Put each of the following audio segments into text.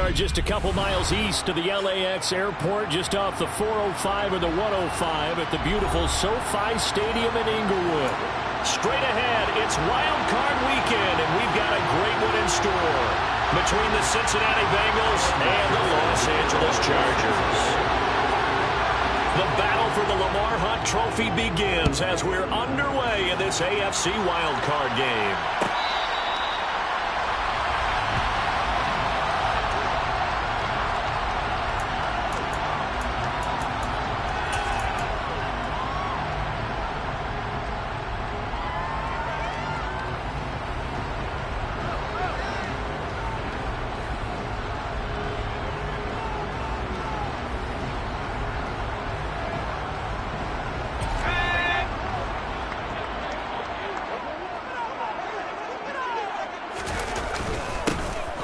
are just a couple miles east of the LAX airport, just off the 405 or the 105 at the beautiful SoFi Stadium in Inglewood. Straight ahead, it's Wild Card Weekend, and we've got a great one in store between the Cincinnati Bengals and the Los Angeles Chargers. The battle for the Lamar Hunt Trophy begins as we're underway in this AFC Wild Card game.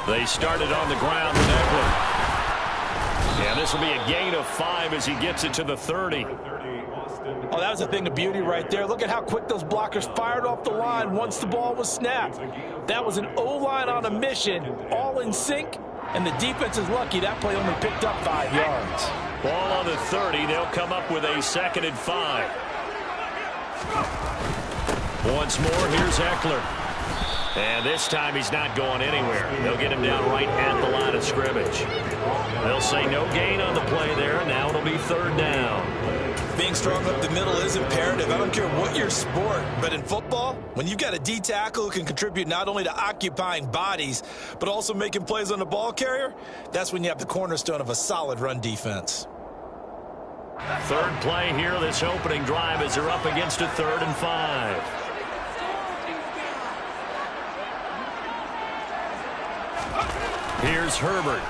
They started on the ground with Ekeler. Yeah, this will be a gain of 5 as he gets it to the 30. Oh, that was a thing of beauty right there. Look at how quick those blockers fired off the line once the ball was snapped. That was an O-line on a mission, all in sync, and the defense is lucky that play only picked up 5 yards. Ball on the 30. They'll come up with a 2nd and 5. Once more, here's Ekeler. And this time he's not going anywhere. They'll get him down right at the line of scrimmage. They'll say no gain on the play there. Now it'll be 3rd down. Being strong up the middle is imperative. I don't care what your sport, but in football, when you've got a D tackle who can contribute not only to occupying bodies, but also making plays on the ball carrier, that's when you have the cornerstone of a solid run defense. 3rd play here, this opening drive, as they're up against a 3rd and 5. Here's Herbert.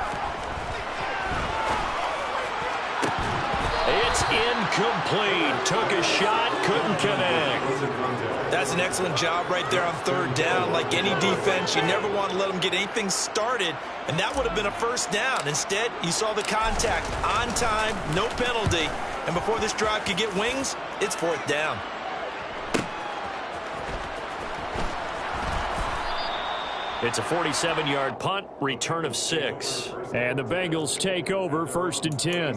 It's incomplete. Took a shot, couldn't connect. That's an excellent job right there on 3rd down. Like any defense, you never want to let them get anything started, and that would have been a 1st down. Instead, you saw the contact on time, no penalty, and before this drive could get wings, it's 4th down. It's a 47-yard punt, return of 6. And the Bengals take over 1st and 10.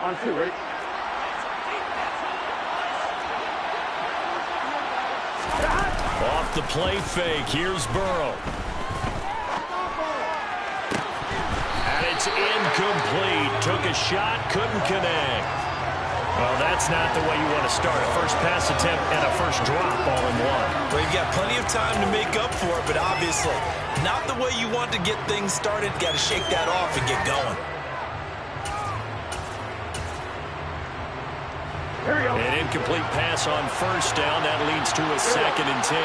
On 2, right? Off the play fake, here's Burrow. It's incomplete. Took a shot, couldn't connect. Well, that's not the way you want to start. A first pass attempt and a first drop all in one. Well, you've got plenty of time to make up for it, but obviously not the way you want to get things started. Got to shake that off and get going. Here we go. An incomplete pass on 1st down. That leads to a 2nd and 10.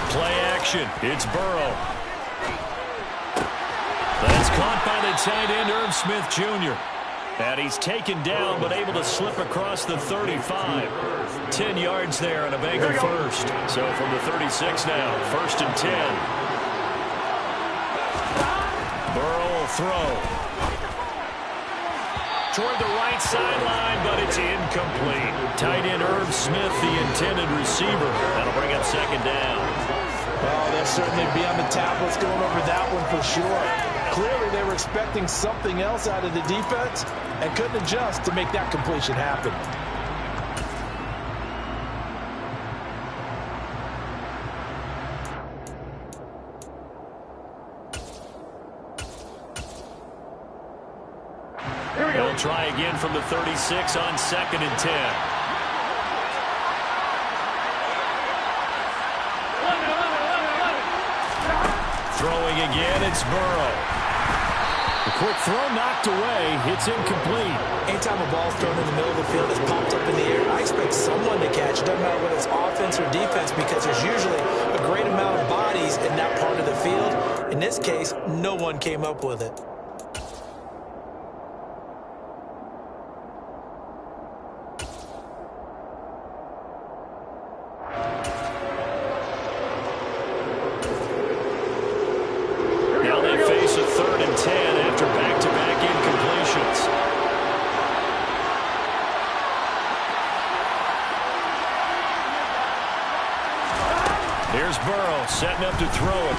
Play action. It's Burrow. That's caught by the tight end, Irv Smith Jr. And he's taken down but able to slip across the 35. 10 yards there and a Bengal first. So from the 36 now, 1st and 10. Burrow will throw. Toward the right sideline, but it's incomplete. Tight end Irv Smith, the intended receiver. That'll bring up 2nd down. Oh, they'll certainly be on the tablets going over that one for sure. Clearly, they were expecting something else out of the defense and couldn't adjust to make that completion happen. They'll try again from the 36 on 2nd and 10. Throwing again, it's Burrow. The quick throw knocked away. It's incomplete. Anytime a ball's thrown in the middle of the field that's popped up in the air, I expect someone to catch it. Doesn't matter whether it's offense or defense, because there's usually a great amount of bodies in that part of the field. In this case, no one came up with it. Now they face a 3rd and 10 after back-to-back incompletions. Here's Burrow setting up to throw it.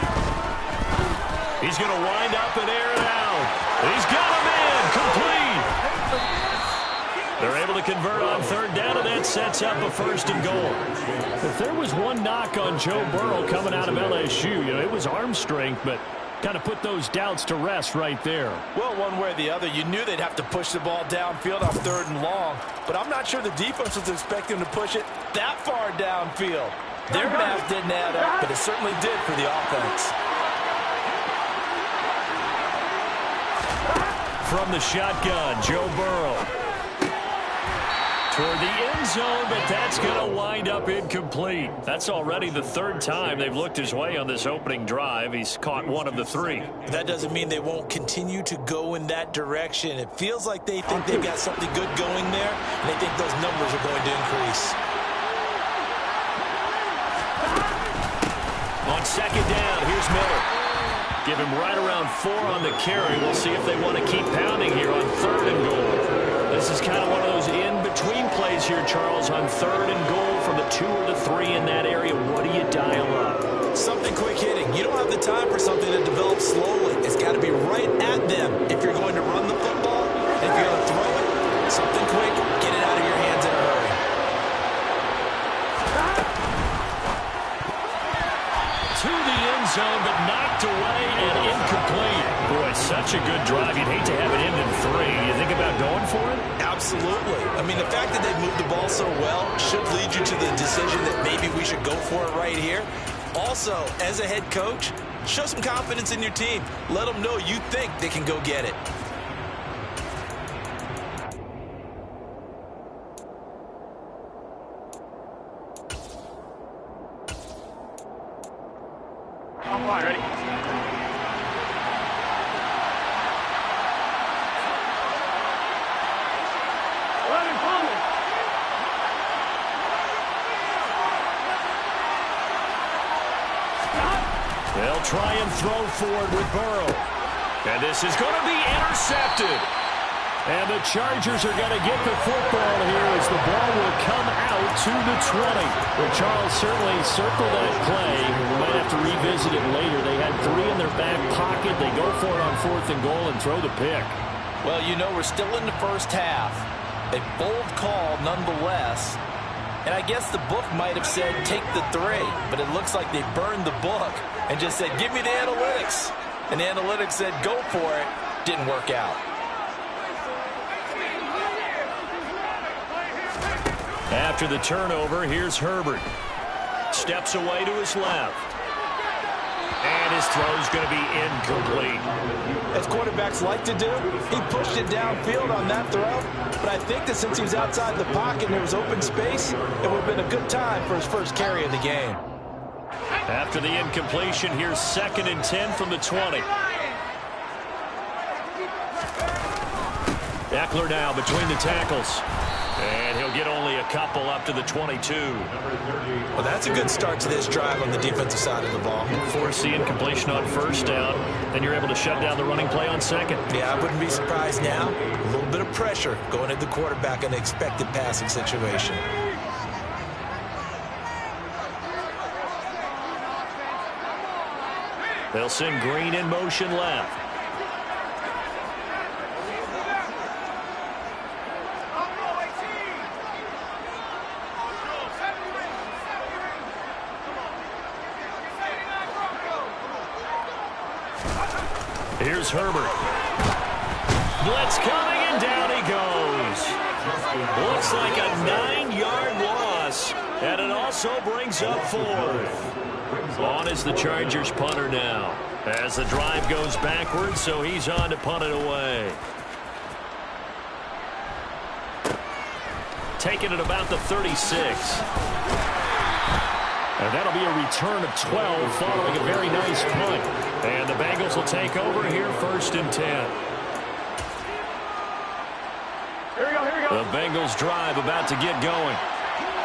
He's going to wind up and air it out. He's got him in. Complete. They're able to convert on third down, and that sets up a 1st and goal. If there was one knock on Joe Burrow coming out of LSU, it was arm strength, but kind of put those doubts to rest right there. Well, one way or the other, you knew they'd have to push the ball downfield on 3rd and long, but I'm not sure the defense was expecting to push it that far downfield. Their math didn't add up, but it certainly did for the offense. From the shotgun, Joe Burrow. Toward the end zone, but that's going to wind up incomplete. That's already the 3rd time they've looked his way on this opening drive. He's caught one of the 3. That doesn't mean they won't continue to go in that direction. It feels like they think they've got something good going there, and they think those numbers are going to increase. On 2nd down, here's Miller. Give him right around 4 on the carry. We'll see if they want to keep pounding here on 3rd and goal. This is kind of one of those in-between plays here, Charles, on 3rd and goal from the 2 or the 3 in that area. What do you dial up? Something quick hitting. You don't have the time for something that develops slowly. It's got to be right at them if you're going to run the football. And if you're going to throw it, something quick, get it out of your hands in a hurry. To the end zone, but knocked away and incomplete. Boy, such a good drive. You'd hate to have it end in 3. You think about going for it? Absolutely. I mean, the fact that they moved the ball so well should lead you to the decision that maybe we should go for it right here. Also, as a head coach, show some confidence in your team. Let them know you think they can go get it. All right, ready? They'll try and throw forward with Burrow. And this is going to be intercepted. And the Chargers are going to get the football here as the ball will come out to the 20. Well, Charles certainly circled that play. We might have to revisit it later. They had 3 in their back pocket. They go for it on 4th and goal and throw the pick. Well, we're still in the first half. A bold call nonetheless. And I guess the book might have said take the 3, but it looks like they burned the book and just said give me the analytics. And the analytics said go for it. Didn't work out. After the turnover, here's Herbert. Steps away to his left. And his throw's going to be incomplete. As quarterbacks like to do, he pushed it downfield on that throw. But I think that since he was outside the pocket and there was open space, it would have been a good time for his first carry of the game. After the incompletion, here's 2nd and 10 from the 20. Eckler now between the tackles. And he'll get only a couple up to the 22. Well, that's a good start to this drive on the defensive side of the ball. Force the incompletion on 1st down. Then you're able to shut down the running play on 2nd. Yeah, I wouldn't be surprised now. A little bit of pressure going at the quarterback in an expected passing situation. They'll send Green in motion left. Here's Herbert. Blitz coming, and down he goes. Looks like a 9-yard loss, and it also brings up 4th. On is the Chargers punter now, as the drive goes backwards, so he's on to punt it away. Taking it about the 36. And that'll be a return of 12 following a very nice punt. And the Bengals will take over here 1st and 10. Here we go, here we go. The Bengals drive about to get going.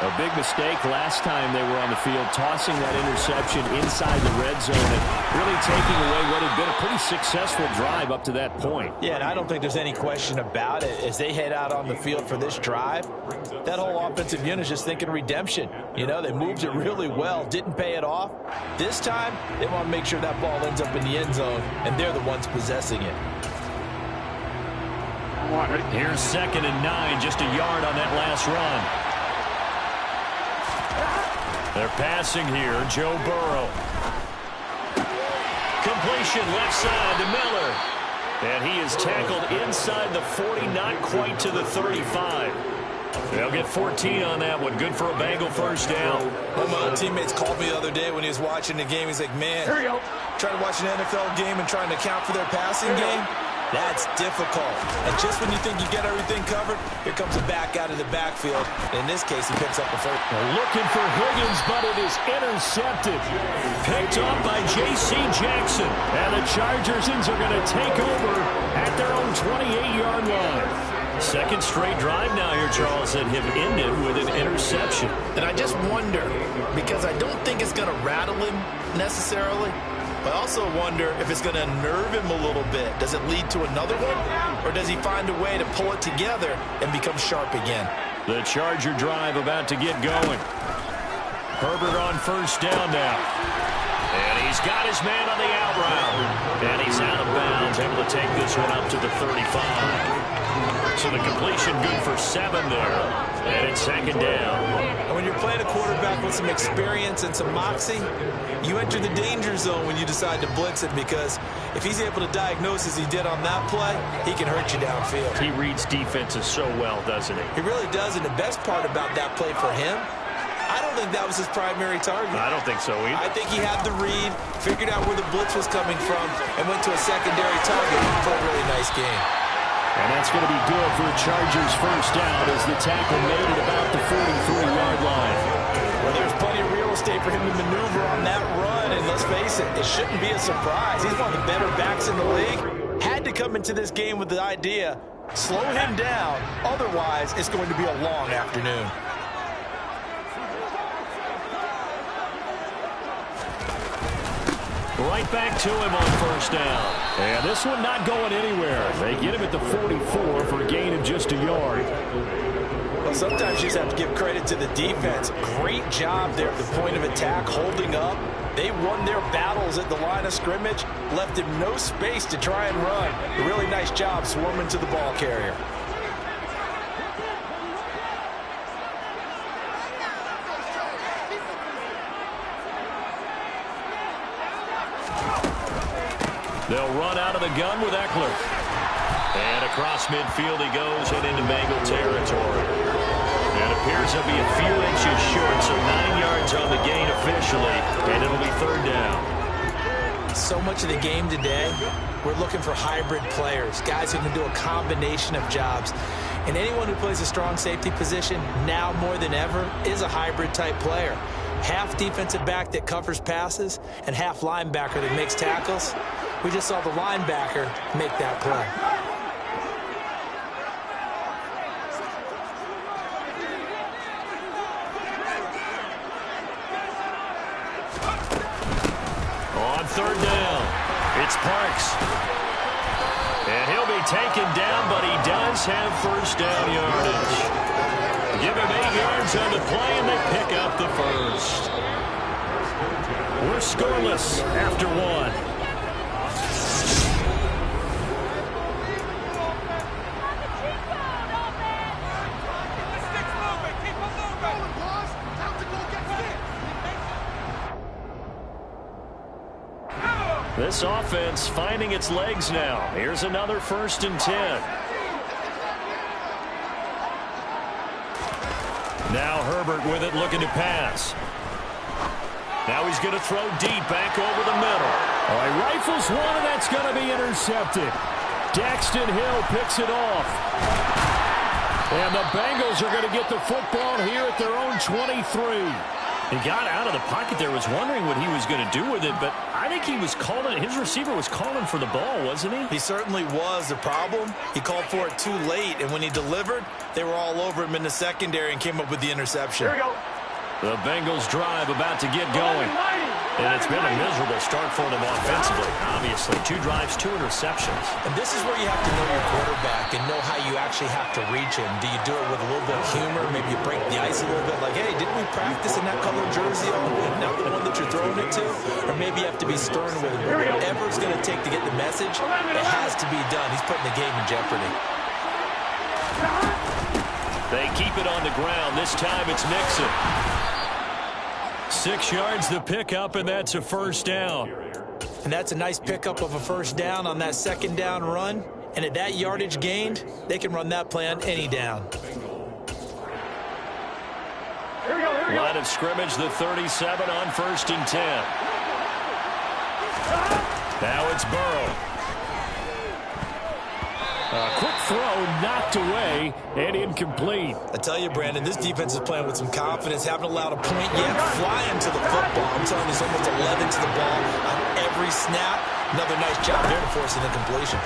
A big mistake last time they were on the field, tossing that interception inside the red zone and really taking away what had been a pretty successful drive up to that point. Yeah, and I don't think there's any question about it. As they head out on the field for this drive, that whole offensive unit is just thinking redemption. You know, they moved it really well, didn't pay it off. This time, they want to make sure that ball ends up in the end zone, and they're the ones possessing it. Here's 2nd and 9, just a yard on that last run. They're passing here, Joe Burrow. Completion left side to Miller. And he is tackled inside the 40, not quite to the 35. They'll get 14 on that one. Good for a Bengal first down. One of my old teammates called me the other day when he was watching the game. He's like, man, trying to watch an NFL game and trying to account for their passing game. That's difficult. And just when you think you get everything covered, here comes a back out of the backfield. In this case, he picks up the first. Looking for Higgins, but it is intercepted. Picked up by J.C. Jackson. And the Chargers are going to take over at their own 28-yard line. Second straight drive now here, Charles, that have ended with an interception. And I just wonder, because I don't think it's going to rattle him necessarily, but I also wonder if it's going to unnerve him a little bit. Does it lead to another one? Or does he find a way to pull it together and become sharp again? The Charger drive about to get going. Herbert on first down now. And he's got his man on the out route. And he's out of bounds, able to take this one up to the 35. So the completion good for 7 there. And it's 2nd down. And when you're playing a quarterback with some experience and some moxie, you enter the danger zone when you decide to blitz it, because if he's able to diagnose as he did on that play, he can hurt you downfield. He reads defenses so well, doesn't he? He really does, and the best part about that play for him, I don't think that was his primary target. I don't think so either. I think he had the read, figured out where the blitz was coming from, and went to a secondary target for a really nice game. And that's going to be good for the Chargers first down as the tackle made it about the 43-yard line. Well, there's plenty of real estate for him to maneuver on that run, and let's face it, it shouldn't be a surprise. He's one of the better backs in the league. Had to come into this game with the idea, slow him down, otherwise it's going to be a long afternoon. Right back to him on first down. And this one not going anywhere. They get him at the 44 for a gain of just a yard. Well, sometimes you just have to give credit to the defense. Great job there at the point of attack, holding up. They won their battles at the line of scrimmage, left him no space to try and run. A really nice job swarming to the ball carrier. They'll run out of the gun with Eckler. And across midfield he goes and into Bengal territory. And appears to be a few inches short, so 9 yards on the gain officially, and it'll be 3rd down. So much of the game today, we're looking for hybrid players, guys who can do a combination of jobs. And anyone who plays a strong safety position, now more than ever, is a hybrid type player. Half defensive back that covers passes and half linebacker that makes tackles. We just saw the linebacker make that play. On 3rd down, it's Parks. And he'll be taken down, but he does have first down yardage. Give him 8 yards on the play, and they pick up the first. We're scoreless after 1. This offense finding its legs now. Here's another 1st and 10. Now Herbert with it, looking to pass. Now he's going to throw deep back over the middle. All right, rifles one, and that's going to be intercepted. Daxton Hill picks it off. And the Bengals are going to get the football here at their own 23. He got out of the pocket there, was wondering what he was going to do with it, but I think he was calling, his receiver was calling for the ball, wasn't he? He certainly was. The problem, he called for it too late, and when he delivered, they were all over him in the secondary and came up with the interception. Here we go. The Bengals drive about to get going. And it's been a miserable start for them offensively, obviously. 2 drives, 2 interceptions. And this is where you have to know your quarterback and know how you actually have to reach him. Do you do it with a little bit of humor? Maybe you break the ice a little bit, like, hey, didn't we practice in that colored jersey all week? Not the one that you're throwing it to? Or maybe you have to be stern with him. Whatever it's going to take to get the message, it has to be done. He's putting the game in jeopardy. They keep it on the ground. This time it's Mixon. 6 yards the pickup, and that's a first down. And that's a nice pickup of a first down on that second down run. And at that yardage gained, they can run that play on any down. Here we go. Here we go. Line of scrimmage, the 37 on 1st and 10. Now it's Burrow. A quick throw knocked away and incomplete. I tell you, Brandon, this defense is playing with some confidence. Haven't allowed a point yet. Flying to the football. I'm telling you, it's almost 11 to the ball on every snap. Another nice job there to force an incompletion.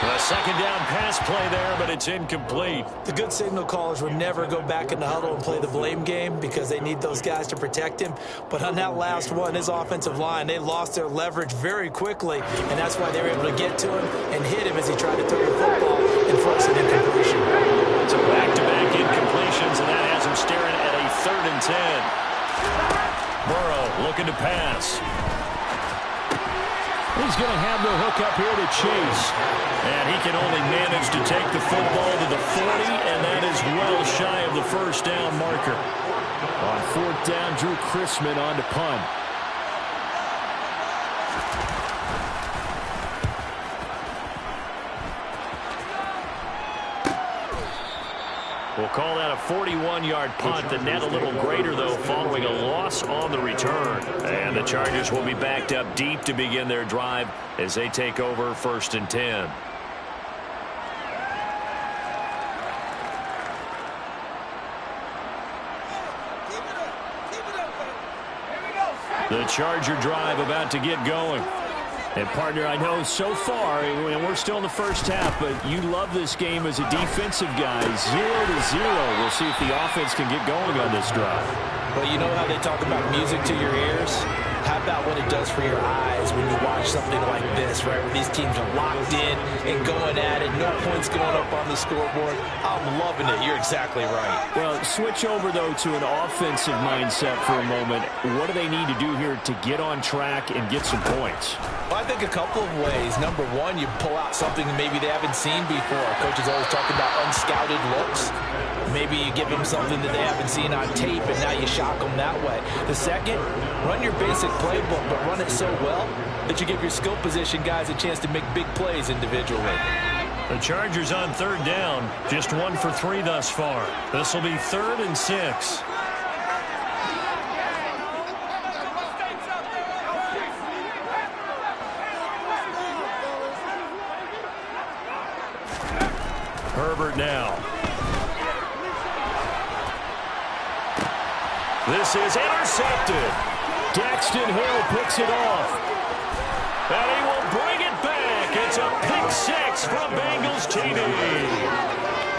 A second down pass play there, but it's incomplete. The good signal callers would never go back in the huddle and play the blame game because they need those guys to protect him. But on that last one, his offensive line, they lost their leverage very quickly, and that's why they were able to get to him and hit him as he tried to throw the football and force an incompletion. So back-to-back incompletions, and that has him staring at a 3rd and 10. Burrow looking to pass. He's going to have the hook up here to Chase. And he can only manage to take the football to the 40, and that is well shy of the first down marker. On 4th down, Drew Chrisman on to punt. We'll call that a 41-yard punt. The net a little greater, though, following a loss on the return. And the Chargers will be backed up deep to begin their drive as they take over 1st and 10. The Charger drive about to get going. And, partner, I know so far, and we're still in the first half, but you love this game as a defensive guy. 0-0. We'll see if the offense can get going on this drive. Well, you know how they talk about music to your ears? How about what it does for your eyes when you watch something like this, right, where these teams are locked in and going at it, no points going up on the scoreboard? I'm loving it. You're exactly right. Well, switch over, though, to an offensive mindset for a moment. What do they need to do here to get on track and get some points? Well, I think a couple of ways. Number one, you pull out something maybe they haven't seen before. Coaches always talking about unscouted looks. Maybe you give them something that they haven't seen on tape, and now you shock them that way. The second, run your basic playbook, but run it so well that you give your skill position guys a chance to make big plays individually. The Chargers on 3rd down, just 1 for 3 thus far. This will be 3rd and 6. Herbert now. This is intercepted. Daxton Hill picks it off. And he will bring it back. It's a pick 6 from Bengals TV.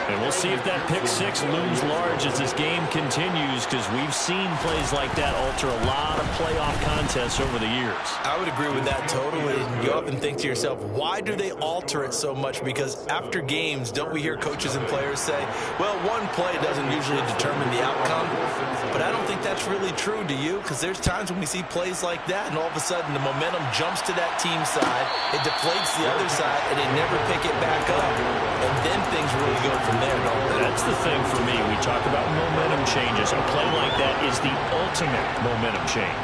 And we'll see if that pick 6 looms large as this game continues, because we've seen plays like that alter a lot of playoff contests over the years. I would agree with that totally. You often think to yourself, why do they alter it so much? Because after games, don't we hear coaches and players say, well, one play doesn't usually determine the outcome. But I don't think that's really true, do you? Because there's times when we see plays like that, and all of a sudden the momentum jumps to that team side, it deflates the other side, and they never pick it back up. And then things really go from there, don't they? That's the thing for me. We talk about momentum changes. A play like that is the ultimate momentum change.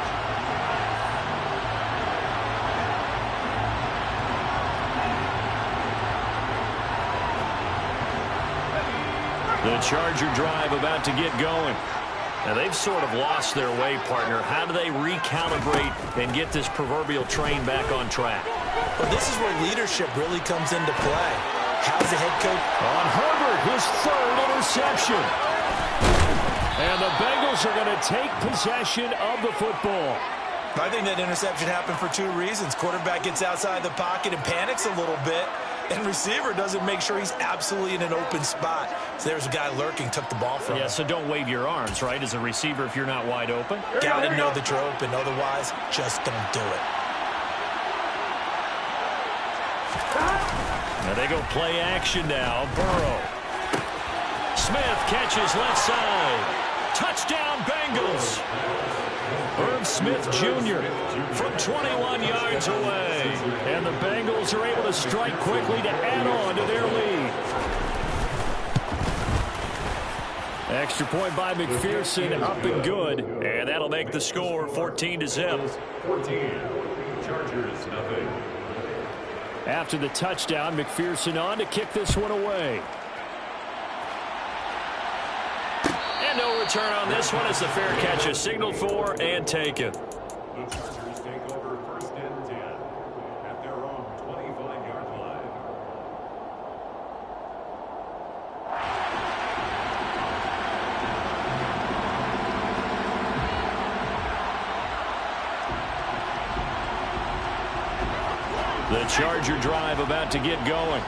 The Charger drive about to get going. Now, they've sort of lost their way, partner. How do they recalibrate and get this proverbial train back on track? Well, this is where leadership really comes into play. How's the head coach? On Herbert, his 3rd interception. And the Bengals are going to take possession of the football. I think that interception happened for two reasons. Quarterback gets outside the pocket and panics a little bit, and receiver doesn't make sure he's absolutely in an open spot. So there's a guy lurking, took the ball from him. Yeah, so don't wave your arms, right, as a receiver if you're not wide open. Got to know that you're open. Otherwise, just don't do it. Now they go play action now. Burrow. Smith catches left side. Touchdown, Bengals. Irv Smith Jr. from 21 yards away. And the Bengals are able to strike quickly to add on to their lead. Extra point by McPherson, up and good. And that'll make the score 14-0. 14. Chargers, nothing. After the touchdown, McPherson on to kick this one away. And no return on this one as the fair catch is signaled for and taken. The Chargers take over 1st and 10 at their own 25-yard line. The Charger drive about to get going.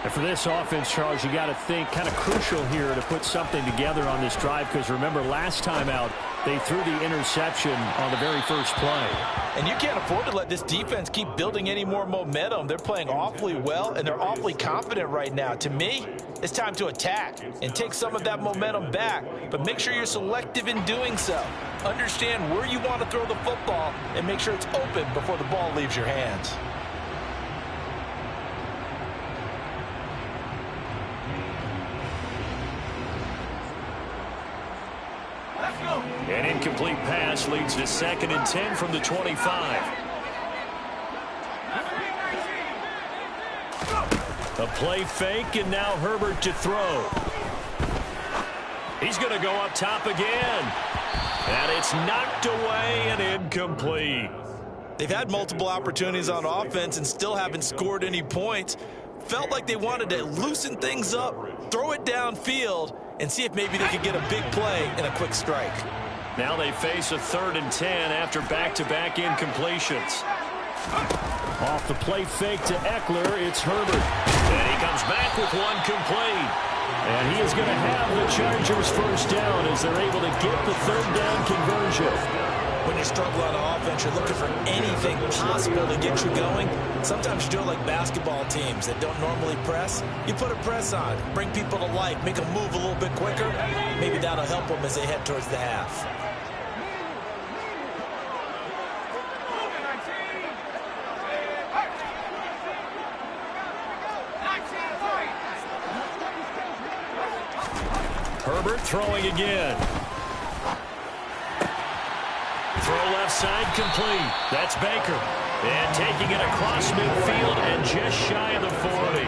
And for this offense, Charles, you got to think kind of crucial here to put something together on this drive, because remember last time out they threw the interception on the very first play. And you can't afford to let this defense keep building any more momentum. They're playing awfully well, and they're awfully confident right now. To me, it's time to attack and take some of that momentum back, but make sure you're selective in doing so. Understand where you want to throw the football and make sure it's open before the ball leaves your hands. An incomplete pass leads to 2nd and 10 from the 25. A play fake, and now Herbert to throw. He's going to go up top again. And it's knocked away and incomplete. They've had multiple opportunities on offense and still haven't scored any points. Felt like they wanted to loosen things up, throw it downfield, and see if maybe they could get a big play and a quick strike. Now they face a 3rd and 10 after back-to-back incompletions. Off the play fake to Eckler, it's Herbert. And he comes back with one complete. And he is going to have the Chargers first down as they're able to get the 3rd down conversion. When you struggle on offense, you're looking for anything possible to get you going. Sometimes you do it like basketball teams that don't normally press. You put a press on, bring people to life, make them move a little bit quicker. Maybe that'll help them as they head towards the half. Herbert throwing again. Throw left side complete. That's Baker. And taking it across midfield and just shy of the 40.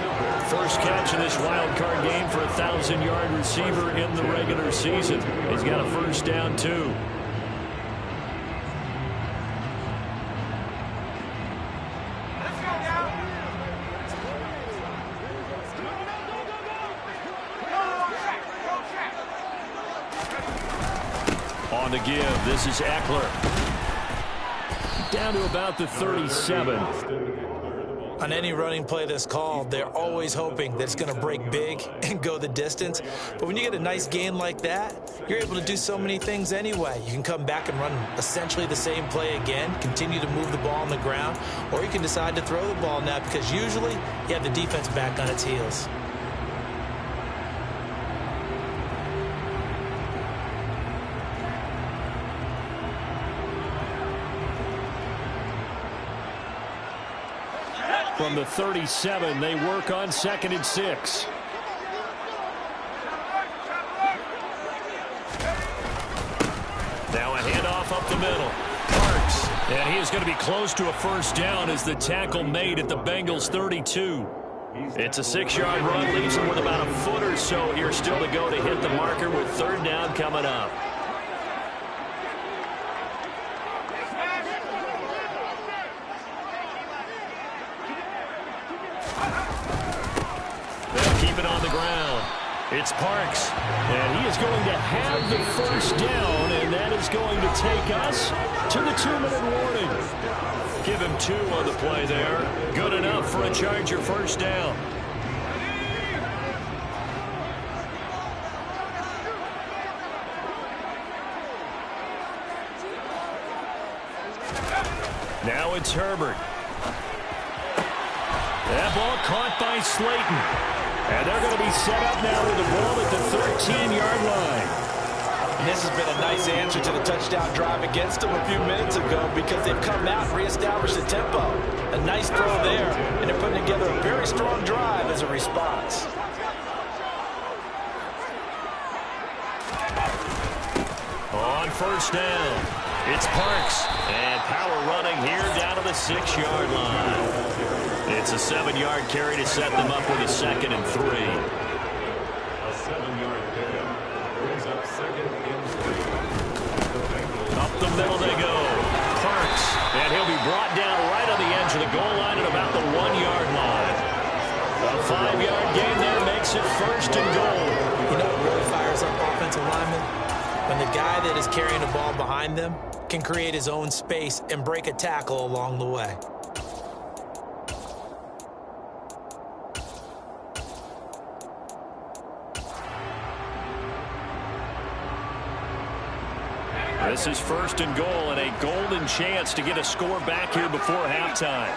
First catch in this wild card game for a 1,000-yard receiver in the regular season. He's got a first down, too. On to give. This is Eckler. Down to about the 37. On any running play that's called, they're always hoping that it's going to break big and go the distance. But when you get a nice gain like that, you're able to do so many things anyway. You can come back and run essentially the same play again, continue to move the ball on the ground, or you can decide to throw the ball now because usually you have the defense back on its heels. From the 37, they work on 2nd and 6. Now a handoff up the middle. Parks. And he is going to be close to a first down as the tackle made at the Bengals 32. It's a 6-yard run, leaves him with about a foot or so here still to go to hit the marker with 3rd down coming up. They'll keep it on the ground. It's Parks, and he is going to have the first down, and that is going to take us to the 2-minute warning. Give him 2 on the play there. Good enough for a Charger first down. Now it's Herbert. That ball caught by Slayton. And they're going to be set up now with the ball at the 13-yard line. And this has been a nice answer to the touchdown drive against them a few minutes ago because they've come out and reestablished the tempo. A nice throw there, and they're putting together a very strong drive as a response. On first down, it's Parks. And power running here down to the 6-yard line. It's a 7-yard carry to set them up with a 2nd and 3. A 7-yard pickup brings up 2nd and 3. Up the middle they go. Parks. And he'll be brought down right on the edge of the goal line at about the 1-yard line. A 5-yard gain there makes it 1st and goal. You know what really fires up offensive linemen? When the guy that is carrying the ball behind them can create his own space and break a tackle along the way. This is 1st and goal and a golden chance to get a score back here before halftime.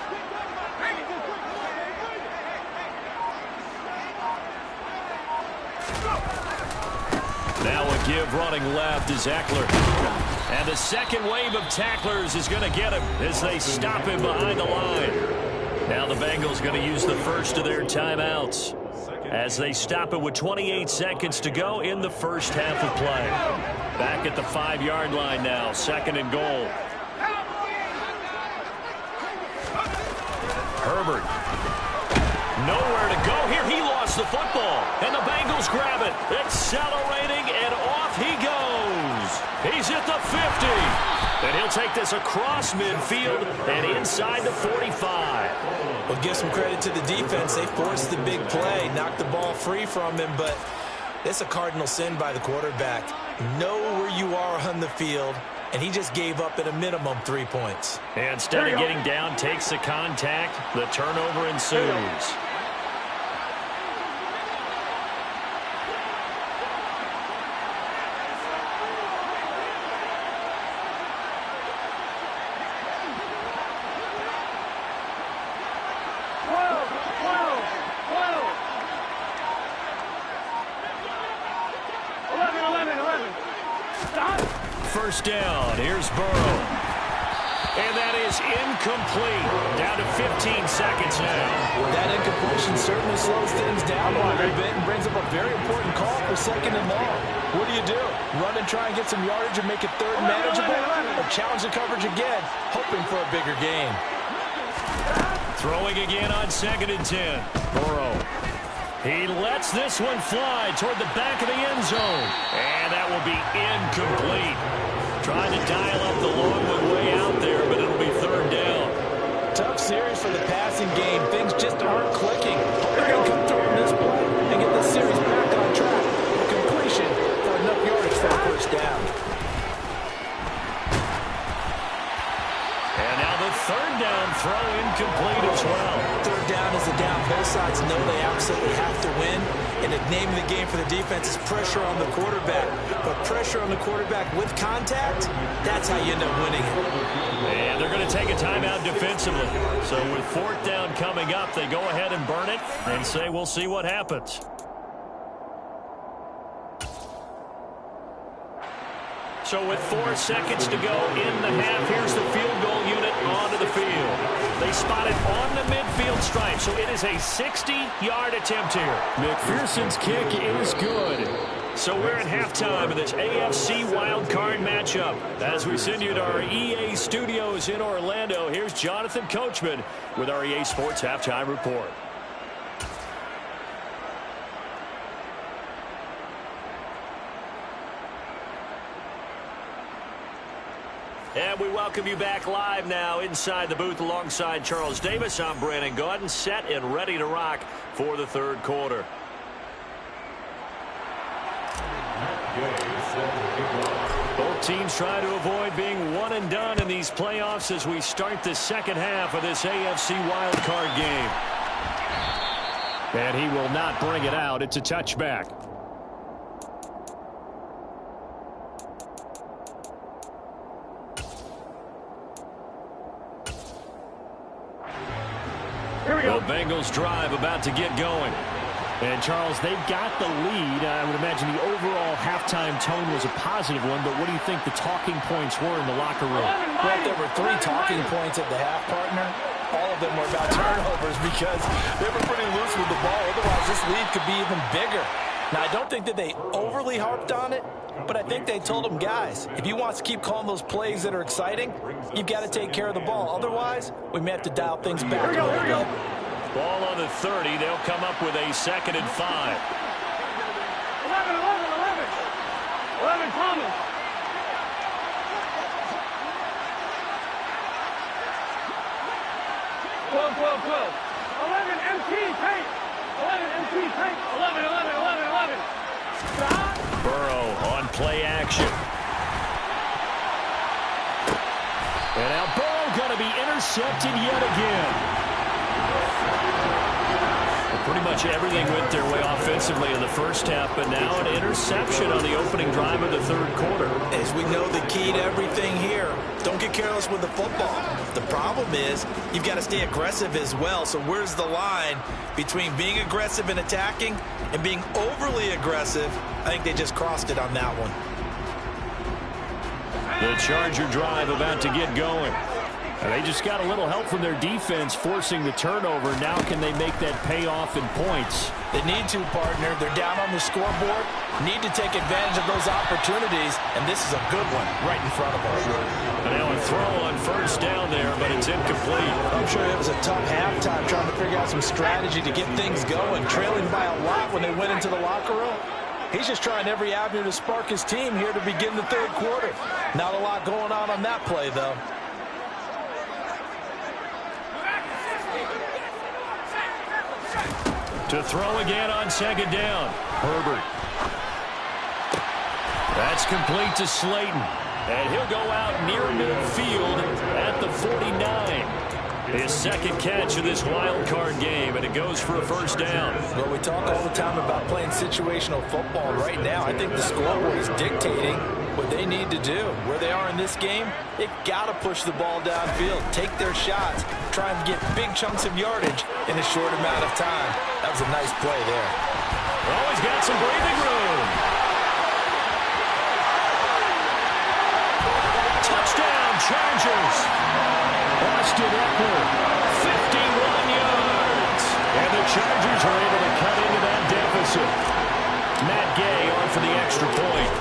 Now a give running left is Eckler. And the second wave of tacklers is going to get him as they stop him behind the line. Now the Bengals going to use the first of their timeouts as they stop it with 28 seconds to go in the first half of play. Back at the 5-yard line now, 2nd and goal. Herbert. Nowhere to go here. He lost the football. And the Bengals grab it. Accelerating, and off he goes. He's at the 50. And he'll take this across midfield and inside the 45. Well, give some credit to the defense. They forced the big play, knocked the ball free from him, but it's a cardinal sin by the quarterback. Know where you are on the field, and he just gave up at a minimum 3 points. And instead of getting down, takes the contact. The turnover ensues. First down. Here's Burrow. And that is incomplete. Down to 15 seconds now. That incompletion certainly slows things down a little bit and brings up a very important call for 2nd and long. What do? Run and try and get some yardage and make it 3rd manageable? Or challenge the coverage again, hoping for a bigger gain? Throwing again on 2nd and 10. Burrow. He lets this one fly toward the back of the end zone. And that will be incomplete. Trying to dial up the long one way out there, but it'll be 3rd down. Tough series for the passing game. Things just aren't clicking. They're going to come through on this play and get the series back on track. A completion for enough yardage for a 1st down. And now the 3rd down throw incomplete as well. 3rd down is the down. Both sides know they absolutely have to win. And the name of the game for the defense is pressure on the quarterback. But pressure on the quarterback with contact, that's how you end up winning it. And they're going to take a timeout defensively. So with 4th down coming up, they go ahead and burn it and say we'll see what happens. So with 4 seconds to go in the half, here's the field goal unit onto the field. They spot it on the midfield stripe, so it is a 60-yard attempt here. McPherson's kick is good. So we're at halftime of this AFC wildcard matchup. As we send you to our EA studios in Orlando, here's Jonathan Coachman with our EA Sports Halftime Report. And we welcome you back live now inside the booth alongside Charles Davis. I'm Brandon Gaudin, set and ready to rock for the 3rd quarter. Both teams try to avoid being one and done in these playoffs as we start the second half of this AFC wildcard game. And he will not bring it out. It's a touchback. The Bengals drive about to get going. And, Charles, they've got the lead. I would imagine the overall halftime tone was a positive one, but what do you think the talking points were in the locker room? Well, there were 3 talking points at the half, partner. All of them were about turnovers because they were pretty loose with the ball. Otherwise, this lead could be even bigger. Now, I don't think that they overly harped on it, but I think they told them, guys, if you want to keep calling those plays that are exciting, you've got to take care of the ball. Otherwise, we may have to dial things back a little bit. Ball on the 30. They'll come up with a 2nd and 5. 11, 11, 11. 11 Thomas. Twelve. 11 MT Tank. 11 MT Tank. 11. Stop. Burrow on play action. And now Burrow going to be intercepted yet again. Pretty much everything went their way offensively in the first half, but now an interception on the opening drive of the third quarter. As we know, the key to everything here, don't get careless with the football. The problem is you've got to stay aggressive as well. So where's the line between being aggressive and attacking and being overly aggressive? I think they just crossed it on that one. The Charger drive about to get going. And they just got a little help from their defense forcing the turnover. Now can they make that pay off in points? They need to, partner. They're down on the scoreboard. Need to take advantage of those opportunities. And this is a good one right in front of them. And now a throw on first down there, but it's incomplete. I'm sure it was a tough halftime trying to figure out some strategy to get things going. Trailing by a lot when they went into the locker room. He's just trying every avenue to spark his team here to begin the third quarter. Not a lot going on that play, though. To throw again on 2nd down. Herbert. That's complete to Slayton. And he'll go out near midfield at the 49. His 2nd catch of this wild card game, and it goes for a first down. Well, we talk all the time about playing situational football. Right now, I think the scoreboard is dictating what they need to do. Where they are in this game, they've got to push the ball downfield, take their shots, try and get big chunks of yardage in a short amount of time. That was a nice play there. Always got some breathing room. Touchdown, Chargers. Austin Eckler, 51 yards. And the Chargers are able to cut into that deficit. Matt Gay on for the extra point.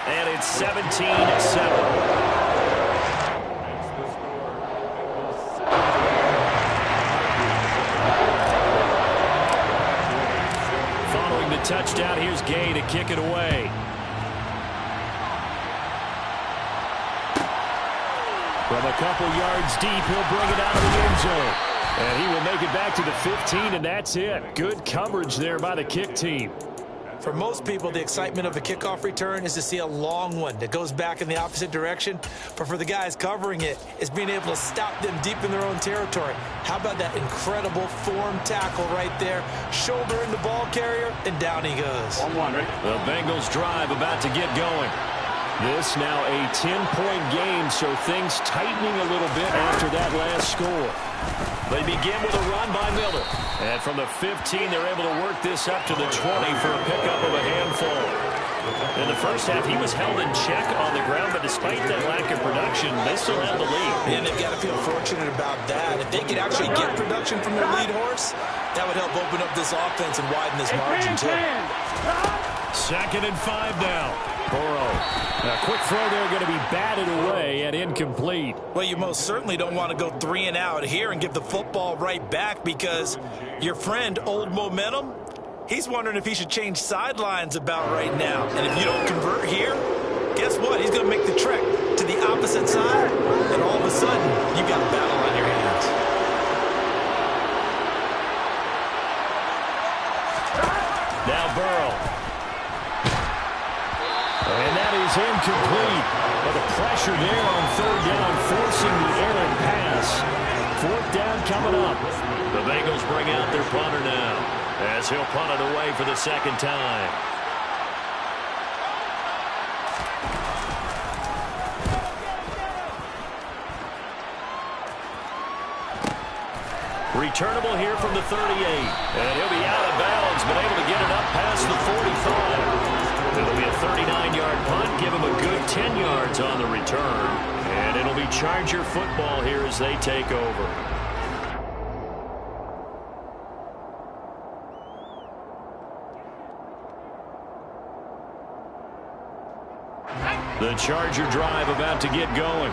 And it's 17-7. Touchdown. Here's Gay to kick it away. From a couple yards deep, he'll bring it out of the end zone. And he will make it back to the 15, and that's it. Good coverage there by the kick team. For most people, the excitement of a kickoff return is to see a long one that goes back in the opposite direction. But for the guys covering it, it's being able to stop them deep in their own territory. How about that incredible form tackle right there? Shoulder in the ball carrier, and down he goes. The Bengals drive about to get going. This now a 10-point game, so things tightening a little bit after that last score. They begin with a run by Miller. And from the 15, they're able to work this up to the 20 for a pickup of a handful. In the first half, he was held in check on the ground, but despite that lack of production, they still have the lead. And they've got to feel fortunate about that. If they could actually get production from their lead horse, that would help open up this offense and widen this margin, too. 2nd and 5 now. Burrow. A quick throw there going to be batted away and incomplete. Well, you most certainly don't want to go 3 and out here and give the football right back because your friend, Old Momentum, he's wondering if he should change sidelines about right now. And if you don't convert here, guess what? He's going to make the trek to the opposite side, and all of a sudden, you've got a battle on your hands. Now Burrow. is incomplete. But the pressure there on third down, forcing the errant pass. Fourth down coming up. The Bengals bring out their punter now, as he'll punt it away for the second time. Returnable here from the 38. And he'll be out of bounds, but able to get it up past the 45. It'll be a 39-yard punt, give him a good 10 yards on the return. And it'll be Charger football here as they take over. The Charger drive about to get going.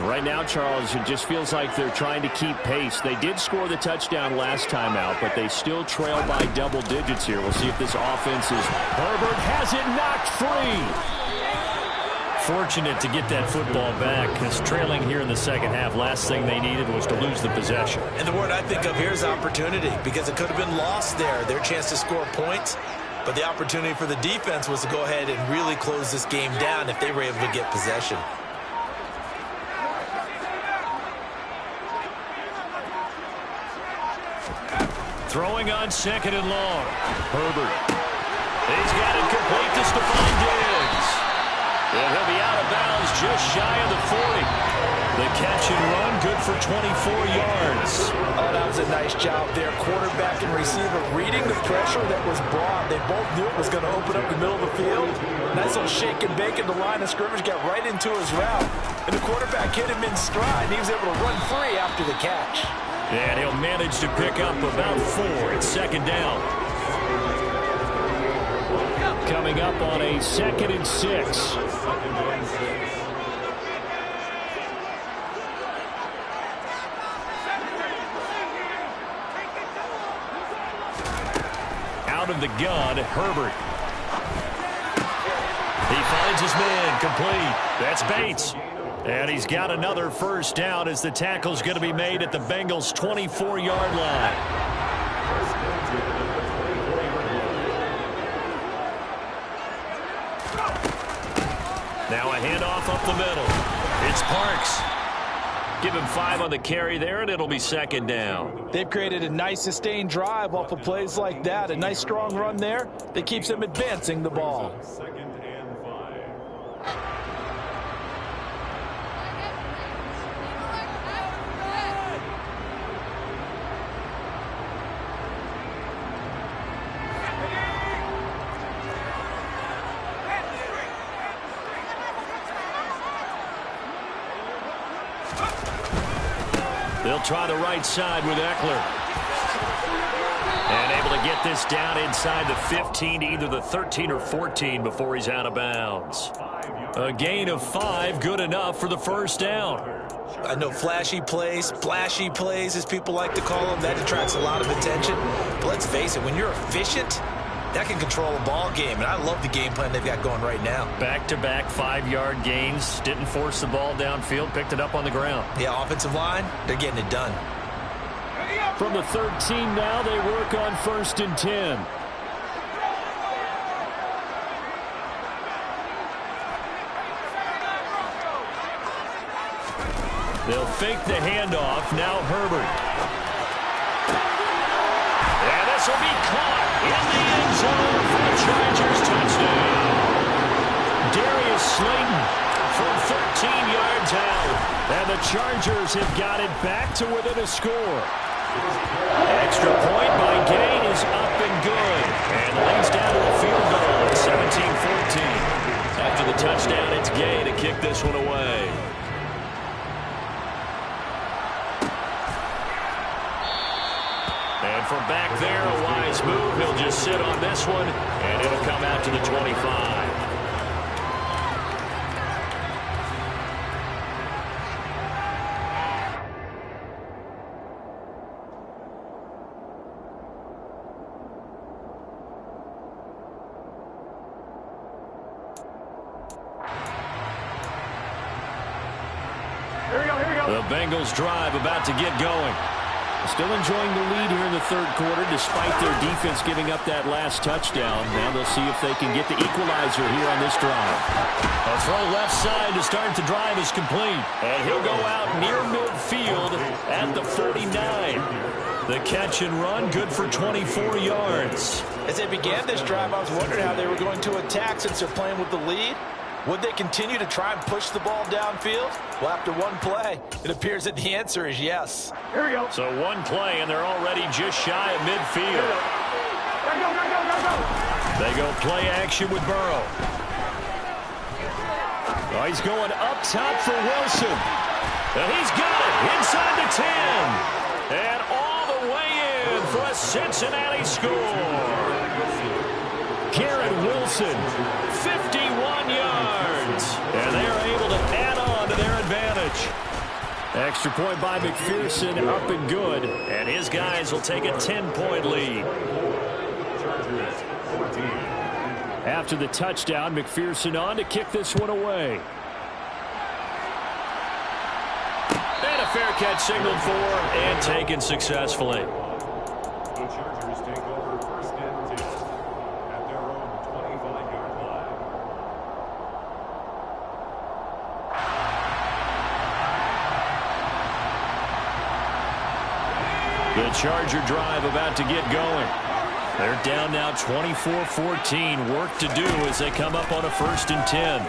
Right now, Charles, it just feels like they're trying to keep pace. They did score the touchdown last time out, but they still trail by double digits here. We'll see if this offense is... Herbert has it knocked free. Fortunate to get that football back, because trailing here in the second half, last thing they needed was to lose the possession. And the word I think of here is opportunity, because it could have been lost there, their chance to score points. But the opportunity for the defense was to go ahead and really close this game down if they were able to get possession. Throwing on second and long. Herbert. He's got it complete to Stephon Diggs. And he'll be out of bounds just shy of the 40. The catch and run good for 24 yards. Oh, that was a nice job there. Quarterback and receiver reading the pressure that was brought. They both knew it was going to open up the middle of the field. Nice little shake and bake in the line of scrimmage. Got right into his route. And the quarterback hit him in stride. And he was able to run free after the catch. And he'll manage to pick up about 4 at second down. Coming up on a 2nd and 6. Out of the gun, Herbert. He finds his man, complete. That's Bates. And he's got another first down as the tackle's going to be made at the Bengals' 24-yard line. Now a handoff up the middle. It's Parks. Give him 5 on the carry there, and it'll be second down. They've created a nice sustained drive off of plays like that. A nice strong run there that keeps them advancing the ball. They'll try the right side with Eckler. And able to get this down inside the 15 to either the 13 or 14 before he's out of bounds. A gain of 5, good enough for the first down. I know flashy plays, splashy plays, as people like to call them, that attracts a lot of attention. But let's face it, when you're efficient, that can control a ball game, and I love the game plan they've got going right now. Back-to-back 5-yard gains. Didn't force the ball downfield. Picked it up on the ground. Yeah, offensive line, they're getting it done. From the 13 now, they work on 1st and 10. They'll fake the handoff. Now Herbert. And this will be caught in the end zone for the Chargers touchdown. Darius Slayton from 13 yards out. And the Chargers have got it back to within a score. Extra point by Gay is up and good. And lays down to a field goal at 17-14. After the touchdown, it's Gay to kick this one away. And from back there, a wise move. He'll just sit on this one, and it'll come out to the 25. The Bengals drive about to get going. Still enjoying the lead here in the third quarter despite their defense giving up that last touchdown. Now they'll see if they can get the equalizer here on this drive. A throw left side to start the drive is complete. And he'll go out near midfield at the 49. The catch and run, good for 24 yards. As they began this drive, I was wondering how they were going to attack since they're playing with the lead. Would they continue to try and push the ball downfield? Well, after one play, it appears that the answer is yes. Here we go. So one play, and they're already just shy of midfield. Go. They go play action with Burrow. Oh, he's going up top for Wilson. And he's got it inside the 10. And all the way in for a Cincinnati score. Garrett Wilson, 51 yards. And they are able to add on to their advantage. Extra point by McPherson, up and good. And his guys will take a 10-point lead. After the touchdown, McPherson on to kick this one away. And a fair catch signaled for and taken successfully. The Chargers take over first and 10 at their own 25-yard line. The Charger drive about to get going. They're down now 24-14. Work to do as they come up on a 1st and 10.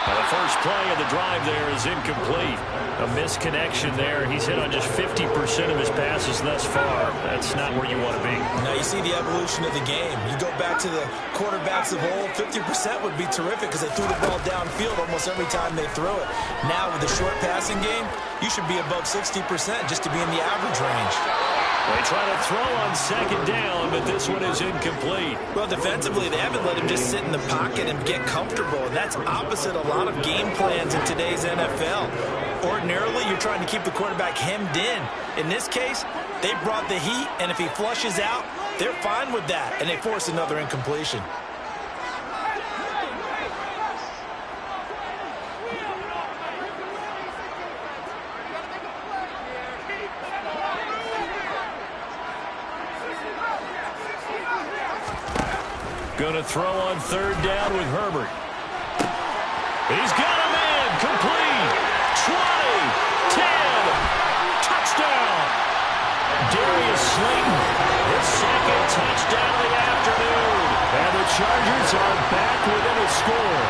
The first play of the drive there is incomplete. A misconnection there. He's hit on just 50% of his passes thus far. That's not where you want to be. Now you see the evolution of the game. You go back to the quarterbacks of old, 50% would be terrific because they threw the ball downfield almost every time they threw it. Now with the short passing game, you should be above 60% just to be in the average range. They try to throw on 2nd down, but this one is incomplete. Well, defensively, they haven't let him just sit in the pocket and get comfortable. And that's opposite a lot of game plans in today's NFL. Ordinarily, you're trying to keep the quarterback hemmed in. In this case, they brought the heat, and if he flushes out, they're fine with that, and they force another incompletion. Going to throw on 3rd down with Herbert. He's got a man. Complete. 20. 10. Touchdown. Darius Slayton. His 2nd touchdown of the afternoon. And the Chargers are back within a score.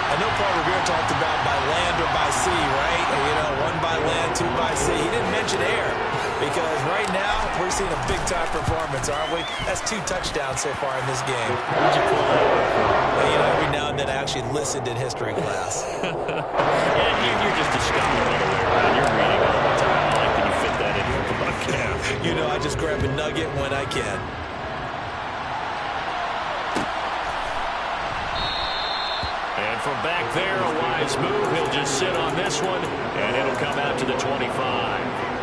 I know Paul Revere talked about by land or by sea, right? You know, 1 by land, 2 by sea. He didn't mention air because right now we're seeing a big-time performance, aren't we? That's 2 touchdowns so far in this game. Where'd you pull that? Well, you know, every now and then I actually listened in history class. And you're just a scholar all the way around. You're reading all the time. I like that you fit that in for the broadcast. You know, I just grab a nugget when I can. And from back there, a wise move. He'll just sit on this one, and it'll come out to the 25.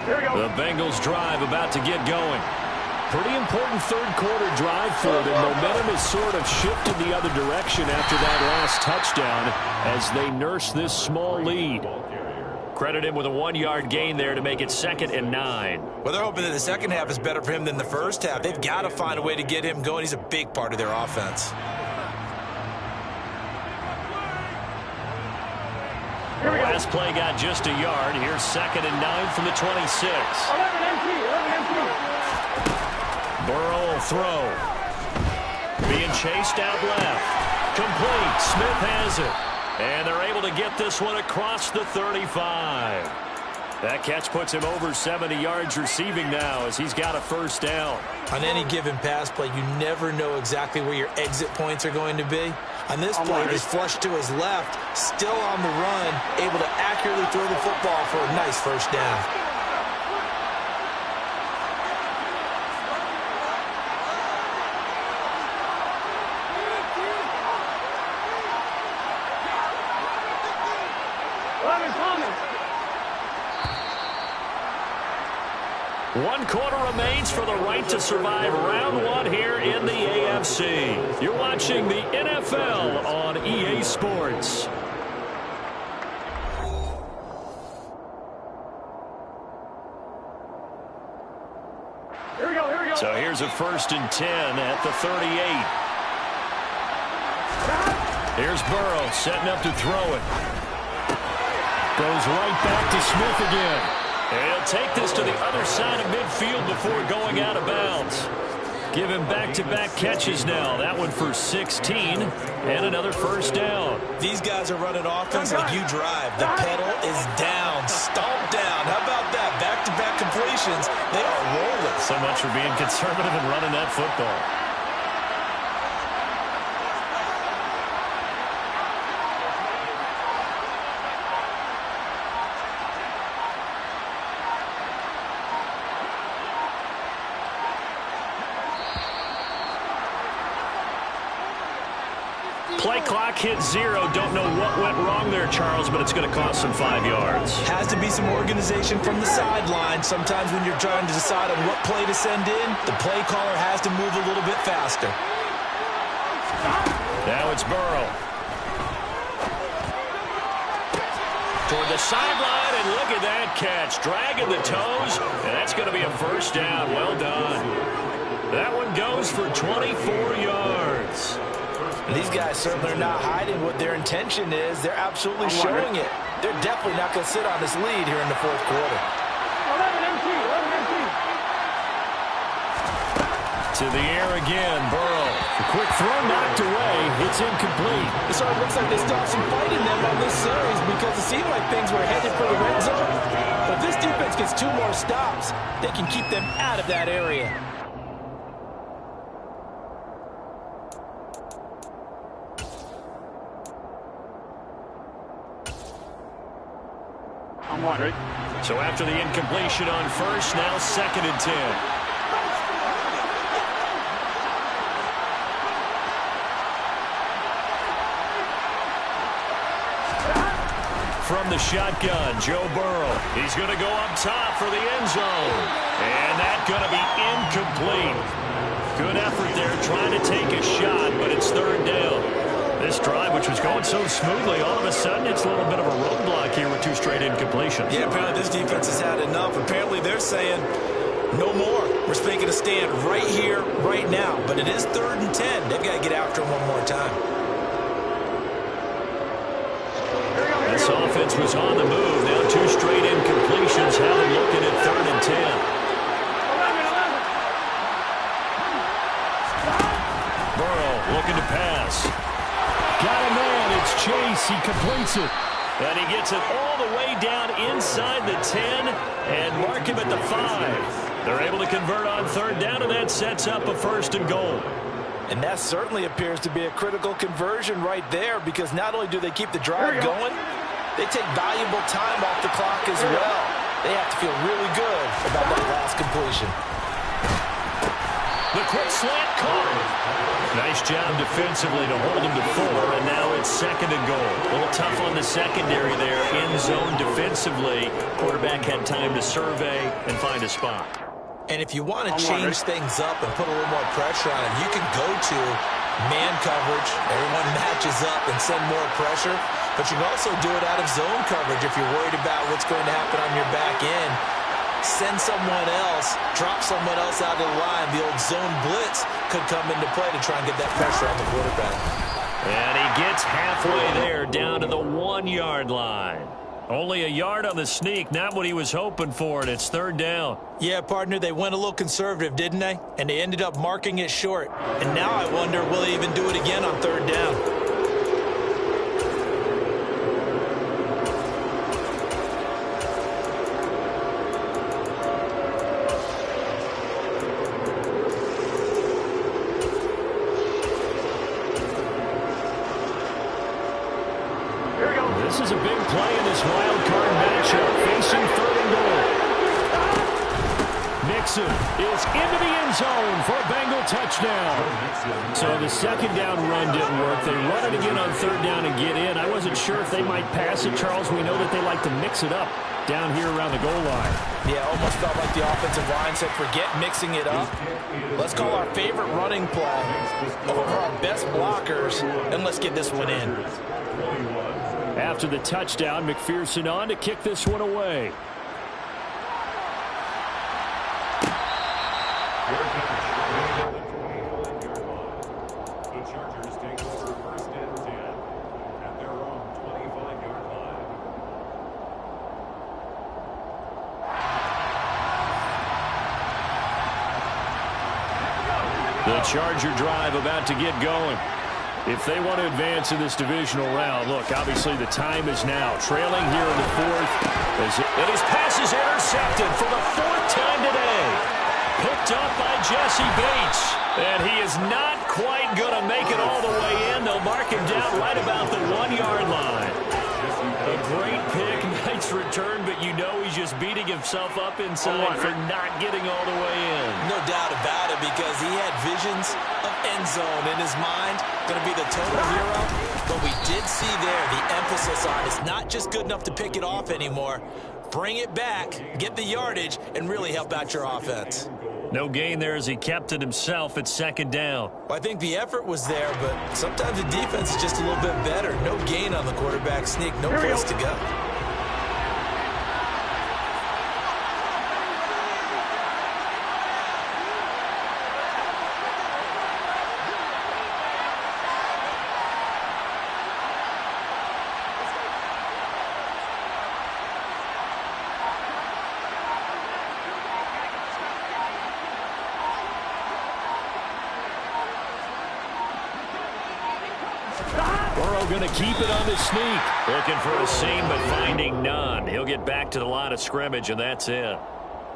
The Bengals drive about to get going. Pretty important third quarter drive for them. Momentum has sort of shifted the other direction after that last touchdown as they nurse this small lead. Credit him with a 1-yard gain there to make it 2nd and 9. Well, they're hoping that the second half is better for him than the first half. They've got to find a way to get him going. He's a big part of their offense. Last play got just a yard. Here's 2nd and 9 from the 26. Burrow will throw. Being chased out left. Complete. Smith has it. And they're able to get this one across the 35. That catch puts him over 70 yards receiving now as he's got a 1st down. On any given pass play, you never know exactly where your exit points are going to be. On this play, they flushed to his left, still on the run, able to accurately throw the football for a nice 1st down. 1 quarter remains for the right to survive round 1 here in the AFC. You're watching the NFL on EA Sports. So here's a 1st and 10 at the 38. Here's Burrow setting up to throw it. Goes right back to Smith again. And he'll take this to the other side of midfield before going out of bounds. Give him back-to-back catches now. That one for 16 and another 1st down. These guys are running offense like you drive. The pedal is down, stomp down. How about that? Back-to-back completions. They are rolling. So much for being conservative and running that football. Play clock hit 0. Don't know what went wrong there, Charles, but it's going to cost them 5 yards. Has to be some organization from the sideline. Sometimes when you're trying to decide on what play to send in, the play caller has to move a little bit faster. Now it's Burrow. Toward the sideline, and look at that catch. Dragging the toes, and that's going to be a 1st down. Well done. That one goes for 24 yards. These guys certainly are not hiding what their intention is. They're absolutely showing it. They're definitely not going to sit on this lead here in the 4th quarter. To the air again, Burrow. A quick throw knocked away. It's incomplete. It sort of looks like they stopped some fight in them on this series because it seemed like things were headed for the red zone. But if this defense gets 2 more stops, they can keep them out of that area. So after the incompletion on 1st, now 2nd and 10. From the shotgun, Joe Burrow. He's going to go up top for the end zone. And that's going to be incomplete. Good effort there trying to take a shot, but it's 3rd down. This drive, which was going so smoothly, all of a sudden it's a little bit of a roadblock here with 2 straight incompletions. Yeah, apparently this defense has had enough. Apparently they're saying no more. We're making a stand right here, right now. But it is 3rd and 10. They've got to get after him one more time. This offense was on the move. Now 2 straight incompletions have them looking at 3rd and 10. Burrow looking to pass. Got a man. It's Chase. He completes it. And he gets it all the way down inside the 10 and mark him at the 5. They're able to convert on 3rd down, and that sets up a 1st and goal. And that certainly appears to be a critical conversion right there because not only do they keep the drive going, they take valuable time off the clock as well. They have to feel really good about that last completion. The quick slant caught. Nice job defensively to hold him to 4, and now it's 2nd and goal. A little tough on the secondary there, in zone defensively. Quarterback had time to survey and find a spot. And if you want to change things up and put a little more pressure on him, you can go to man coverage. Everyone matches up and send more pressure. But you can also do it out of zone coverage if you're worried about what's going to happen on your back end. Send someone else, drop someone else out of the line. The old zone blitz could come into play to try and get that pressure on the quarterback. And he gets halfway there, down to the 1-yard line. Only a yard on the sneak, not what he was hoping for, and it's 3rd down. Yeah, partner, they went a little conservative, didn't they? And they ended up marking it short. And now I wonder, will they even do it again on 3rd down? This is a big play in this wild card matchup, facing 3rd and goal. Mixon is into the end zone for a Bengal touchdown. So the 2nd down run didn't work. They run it again on 3rd down and get in. I wasn't sure if they might pass it, Charles. We know that they like to mix it up down here around the goal line. Yeah, almost felt like the offensive line said, forget mixing it up. Let's call our favorite running play over our best blockers, and let's get this one in. After the touchdown, McPherson on to kick this one away. The Chargers take over first and 10 at their own 25-yard line. The Charger drive about to get going. If they want to advance in this divisional round, look, obviously the time is now. Trailing here in the fourth. And his pass is intercepted for the fourth time today. Picked up by Jesse Bates. And he is not quite going to make it all the way in. They'll mark him down right about the 1-yard line. A great pick, nice return, but you know he's just beating himself up inside for not getting all the way in. No doubt about it, because he had visions of end zone in his mind. Going to be the total hero. But we did see there the emphasis on it's not just good enough to pick it off anymore. Bring it back, get the yardage, and really help out your offense. No gain there as he kept it himself at second down. Well, I think the effort was there, but sometimes the defense is just a little bit better. No gain on the quarterback sneak, no place to go. Burrow going to keep it on the sneak. Looking for a seam, but finding none. He'll get back to the line of scrimmage, and that's it.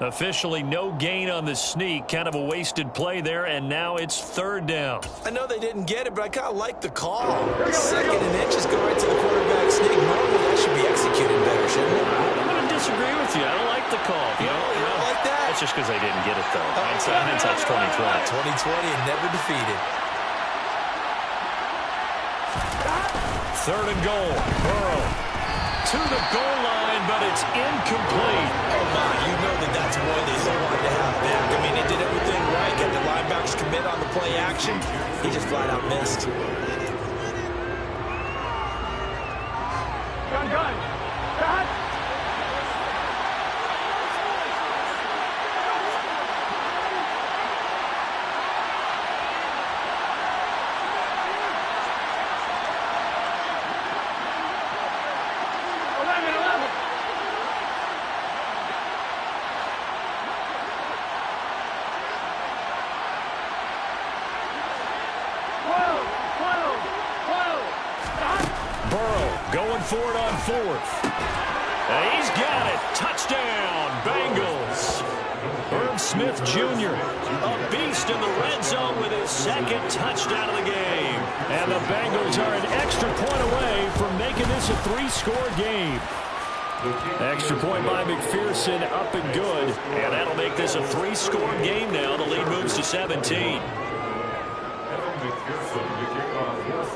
Officially no gain on the sneak. Kind of a wasted play there, and now it's third down. I know they didn't get it, but I kind of like the call. Second and inches go right to the quarterback sneak. Normally that should be executed better, shouldn't it? I'm going to disagree with you. I don't like the call. You don't like that? That's just because they didn't get it, though. Hindsight's 2020. 2020 and never defeated. Third and goal. Burrow to the goal line, but it's incomplete. Oh, my. You know that's one they so wanted to have back. I mean, they did everything right. Got the linebackers commit on the play action. He just flat out missed. Going for it on fourth. And he's got it. Touchdown, Bengals. Herb Smith Jr., a beast in the red zone with his second touchdown of the game. And the Bengals are an extra point away from making this a 3-score game. Extra point by McPherson, up and good. And that'll make this a 3-score game now. The lead moves to 17.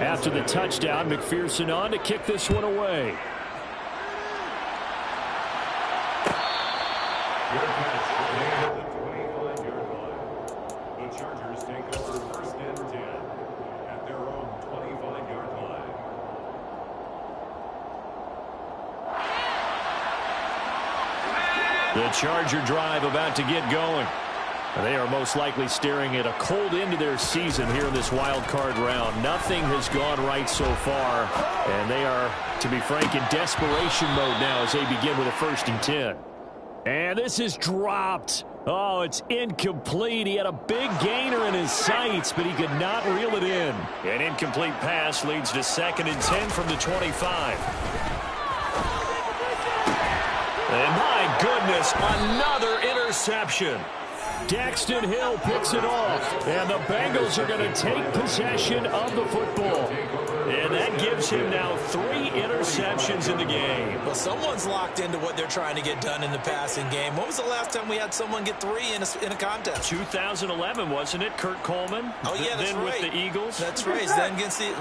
After the touchdown, McPherson on to kick this one away. The Chargers take over first and 10 at their own 25-yard line. The Charger drive about to get going. They are most likely staring at a cold end to their season here in this wild card round. Nothing has gone right so far, and they are, to be frank, in desperation mode now as they begin with a 1st and 10. And this is dropped. Oh, it's incomplete. He had a big gainer in his sights, but he could not reel it in. An incomplete pass leads to 2nd and 10 from the 25. And my goodness, another interception. Daxton Hill picks it off, and the Bengals are going to take possession of the football. And that gives him now 3 interceptions in the game. Well, someone's locked into what they're trying to get done in the passing game. When was the last time we had someone get 3 in a contest? 2011, wasn't it? Kurt Coleman? Oh, yeah, that's then right. With the Eagles? That's right. Then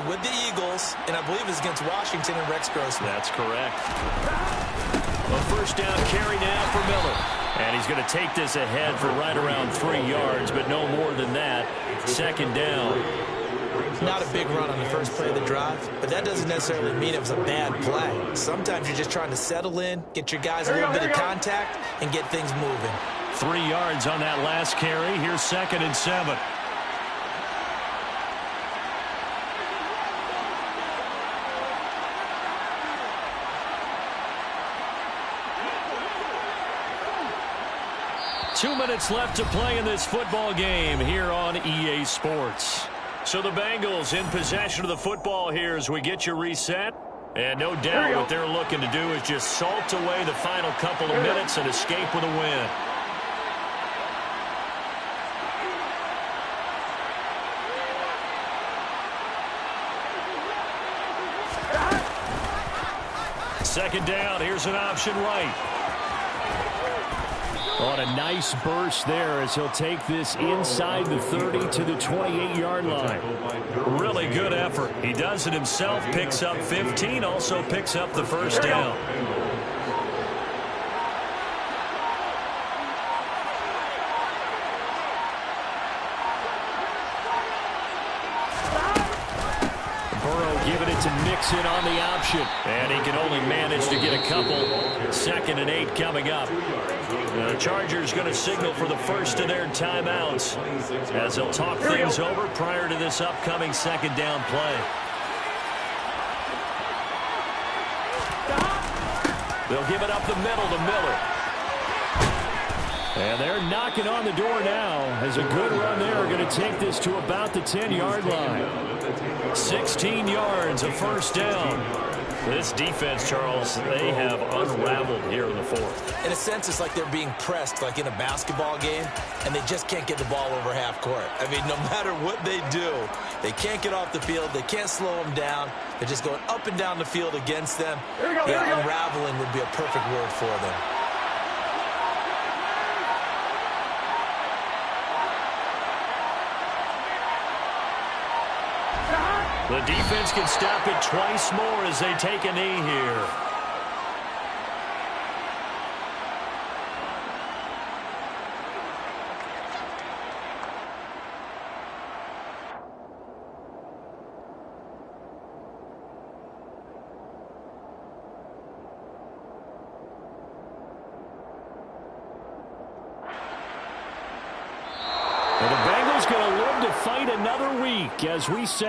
with the Eagles, and I believe it was against Washington and Rex Grossman. That's correct. A first down carry now for Miller. And he's going to take this ahead for right around 3 yards, but no more than that. Second down. Not a big run on the first play of the drive, but that doesn't necessarily mean it was a bad play. Sometimes you're just trying to settle in, get your guys a little bit of contact, and get things moving. 3 yards on that last carry. Here's 2nd and 7. Two minutes left to play in this football game here on EA Sports. So the Bengals in possession of the football here as we get you reset. And no doubt what they're looking to do is just salt away the final couple of minutes and escape with a win. Second down, here's an option right. On a nice burst there as he'll take this inside the 30 to the 28-yard line. Really good effort. He does it himself, picks up 15, also picks up the first down. Burrow giving it to Mixon on the option. And he can only manage to get a couple. 2nd and 8 coming up. The Chargers going to signal for the first of their timeouts as they'll talk things over prior to this upcoming second down play. They'll give it up the middle to Miller. And they're knocking on the door now as a good run there are going to take this to about the 10-yard line. 16 yards, a first down. This defense, Charles, they have unraveled here in the fourth. In a sense, it's like they're being pressed like in a basketball game, and they just can't get the ball over half court. I mean, no matter what they do, they can't get off the field. They can't slow them down. They're just going up and down the field against them. Yeah, unraveling would be a perfect word for them. The defense can stop it twice more as they take a knee here. And the Bengals going to live to fight another week as we say.